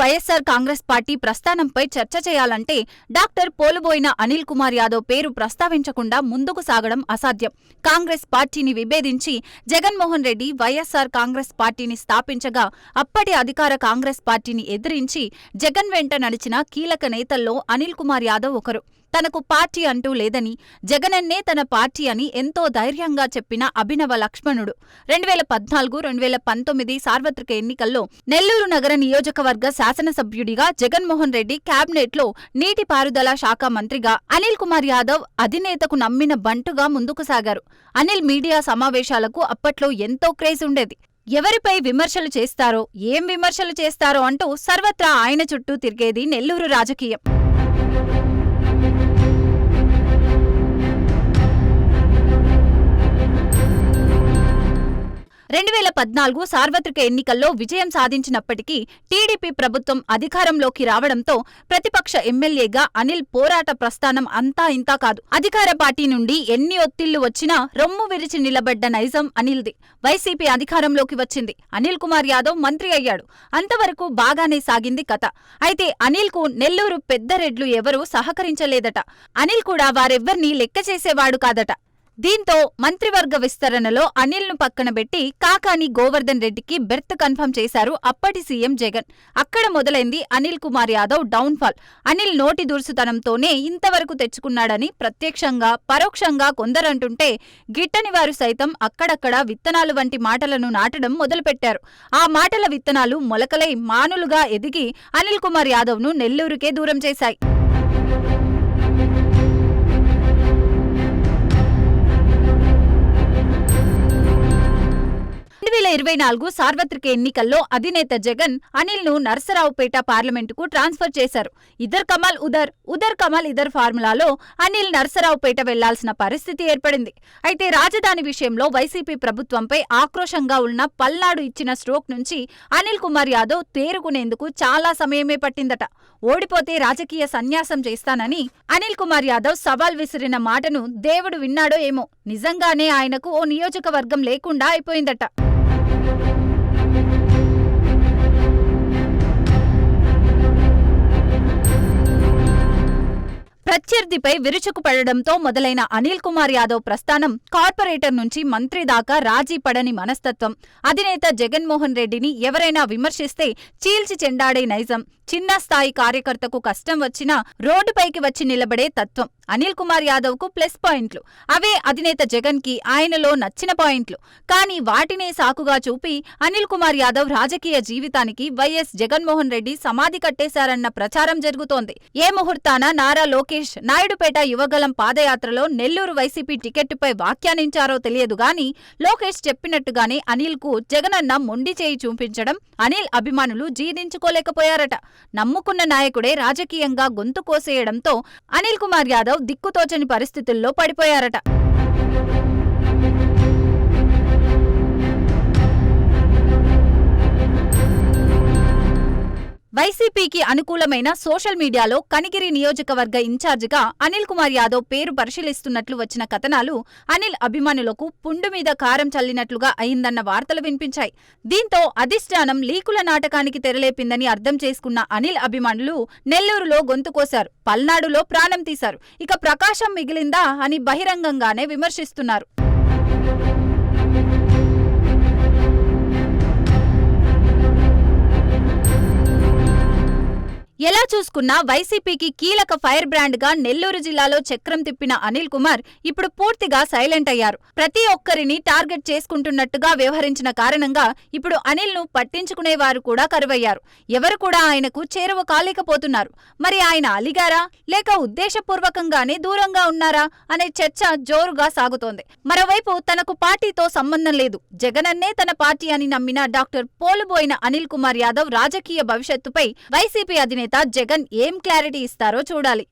YSR Congress party ప్రస్థానంపై చర్చ చేయాలంటే doctor Poluboina Anil Kumar Yadav పేరు ప్రస్తావించకుండా ముందుకు సాగడం అసాధ్యం. కాంగ్రెస్ పార్టీని విభేదించి జగన్మోహన్ రెడ్డి వైఎస్సార్ కాంగ్రెస్ పార్టీని స్థాపించగా అప్పటి అధికార కాంగ్రెస్ పార్టీని ఎదిరించి జగన్ వెంట నడిచిన కీలక నేతల్లో అనిల్ కుమార్ యాదవ్ ఒకరు. తనకు పార్టీ అంటూ లేదని, జగనన్నే తన పార్టీ అని ఎంతో ధైర్యంగా చెప్పిన అభినవ లక్ష్మణుడు. 2014-2019 సార్వత్రిక ఎన్నికల్లో నెల్లూరు నగర నియోజకవర్గ శాసనసభ్యుడిగా జగన్మోహన్ రెడ్డి క్యాబినెట్లో నీటిపారుదల శాఖ మంత్రిగా అనిల్ కుమార్ యాదవ్ అధినేతకు నమ్మిన బంటుగా ముందుకు సాగారు. అనిల్ మీడియా సమావేశాలకు అప్పట్లో ఎంతో క్రేజ్ ఉండేది. ఎవరిపై విమర్శలు చేస్తారో, ఏం విమర్శలు చేస్తారో అంటూ సర్వత్రా ఆయన చుట్టూ తిరిగేది నెల్లూరు రాజకీయం. 2014 సార్వత్రిక ఎన్నికల్లో విజయం సాధించినప్పటికీ టీడీపీ ప్రభుత్వం అధికారంలోకి రావడంతో ప్రతిపక్ష ఎమ్మెల్యేగా అనిల్ పోరాట ప్రస్థానం అంతా ఇంతా కాదు. అధికార పార్టీ నుండి ఎన్ని ఒత్తిళ్లు వచ్చినా రొమ్ము విరిచి నిలబడ్డ నైజం అనిల్ది. వైసీపీ అధికారంలోకి వచ్చింది. అనిల్ కుమార్ యాదవ్ మంత్రి అయ్యాడు. అంతవరకు బాగానే సాగింది కథ. అయితే అనిల్ కు నెల్లూరు పెద్దరెడ్లు ఎవరూ సహకరించలేదట. అనిల్ కూడా వారెవ్వర్నీ లెక్క చేసేవాడు కాదట. దీంతో మంత్రివర్గ విస్తరణలో అనిల్ను పక్కనబెట్టి కాకాని గోవర్ధన్ రెడ్డికి బెర్త్ కన్ఫర్మ్ చేశారు అప్పటి సీఎం జగన్. అక్కడ మొదలైంది అనిల్ కుమార్ యాదవ్ డౌన్ఫాల్. అనిల్ నోటి దూర్సుతనంతోనే ఇంతవరకు తెచ్చుకున్నాడని ప్రత్యక్షంగా పరోక్షంగా కొందరంటుంటే, గిట్టని వారు సైతం అక్కడక్కడ విత్తనాలు వంటి మాటలను నాటడం మొదలుపెట్టారు. ఆ మాటల విత్తనాలు మొలకలై మానులుగా ఎదిగి అనిల్ కుమార్ యాదవ్ను నెల్లూరుకే దూరం చేశాయి. 2024 సార్వత్రిక ఎన్నికల్లో అధినేత జగన్ అనిల్ ను నర్సరావుపేట పార్లమెంటుకు ట్రాన్స్ఫర్ చేశారు. ఇదర్ కమల్ ఉదర్, ఉదర్ కమల్ ఇదర్ ఫార్ములాలో అనిల్ నర్సరావుపేట వెళ్లాల్సిన పరిస్థితి ఏర్పడింది. అయితే రాజధాని విషయంలో వైసీపీ ప్రభుత్వంపై ఆక్రోశంగా ఉన్న పల్నాడు ఇచ్చిన స్ట్రోక్ నుంచి అనిల్ కుమార్ యాదవ్ తేరుకునేందుకు చాలా సమయమే పట్టిందట. ఓడిపోతే రాజకీయ సన్యాసం చేస్తానని అనిల్ కుమార్ యాదవ్ సవాల్ విసిరిన మాటను దేవుడు విన్నాడో ఏమో, నిజంగానే ఆయనకు ఓ నియోజకవర్గం లేకుండా అయిపోయిందట. ప్రత్యర్థిపై విరుచుకుపడడంతో మొదలైన అనిల్ కుమార్ యాదవ్ ప్రస్థానం కార్పొరేటర్ నుంచి మంత్రి దాకా రాజీ పడని మనస్తత్వం, అధినేత జగన్మోహన్ రెడ్డిని ఎవరైనా విమర్శిస్తే చీల్చి చెండాడే నైజం, చిన్న స్థాయి కార్యకర్తకు కష్టం వచ్చినా రోడ్డుపైకి వచ్చి నిలబడే తత్వం అనిల్ కుమార్ యాదవ్ కు ప్లస్ పాయింట్లు. అవే అధినేత జగన్ కి ఆయనలో నచ్చిన పాయింట్లు. కానీ వాటినే సాకుగా చూపి అనిల్ కుమార్ యాదవ్ రాజకీయ జీవితానికి వైఎస్ జగన్మోహన్ రెడ్డి సమాధి కట్టేశారన్న ప్రచారం జరుగుతోంది. ఏ ముహూర్తాన నారా లోకేష్ నాయుడుపేట యువగలం పాదయాత్రలో నెల్లూరు వైసీపీ టికెట్టుపై వ్యాఖ్యానించారో తెలియదు గాని, లోకేష్ చెప్పినట్టుగానే అనిల్ కు జగనన్న మొండి చేయి చూపించడం అనిల్ అభిమానులు జీర్ణించుకోలేకపోయారట. నమ్ముకున్న నాయకుడే రాజకీయంగా గొంతు కోసేయడంతో అనిల్ కుమార్ యాదవ్ దిక్కుతోచని పరిస్థితుల్లో పడిపోయారట. వైసీపీకి అనుకూలమైన సోషల్ మీడియాలో కనిగిరి నియోజకవర్గ ఇన్ఛార్జిగా అనిల్ కుమార్ యాదవ్ పేరు పరిశీలిస్తున్నట్లు వచ్చిన కథనాలు అనిల్ అభిమానులకు పుండు మీద కారం చల్లినట్లుగా అయిందన్న వార్తలు వినిపించాయి. దీంతో అధిష్టానం లీకుల నాటకానికి తెరలేపిందని అర్థం చేసుకున్న అనిల్ అభిమానులు నెల్లూరులో గొంతుకోశారు, పల్నాడులో ప్రాణం తీశారు. ఇక ప్రకాశం మిగిలిందా అని బహిరంగంగానే విమర్శిస్తున్నారు. ఎలా చూసుకున్నా వైసీపీకి కీలక ఫైర్ బ్రాండ్ గా నెల్లూరు జిల్లాలో చక్రం తిప్పిన అనిల్ కుమార్ ఇప్పుడు పూర్తిగా సైలెంట్ అయ్యారు. ప్రతి ఒక్కరిని టార్గెట్ చేసుకుంటున్నట్టుగా వ్యవహరించిన కారణంగా ఇప్పుడు అనిల్ ను పట్టించుకునేవారు కూడా కరువయ్యారు. ఎవరు కూడా ఆయనకు చేరువ కాలేకపోతున్నారు. మరి ఆయన అలిగారా లేక ఉద్దేశపూర్వకంగానే దూరంగా ఉన్నారా అనే చర్చ జోరుగా సాగుతోంది. మరోవైపు తనకు పార్టీతో సంబంధం లేదు, జగనన్నే తన పార్టీ అని నమ్మిన డాక్టర్ పోలుబోయిన అనిల్ కుమార్ యాదవ్ రాజకీయ భవిష్యత్తుపై వైసీపీ అధినేత జగన్ ఏం క్లారిటీ ఇస్తారో చూడాలి.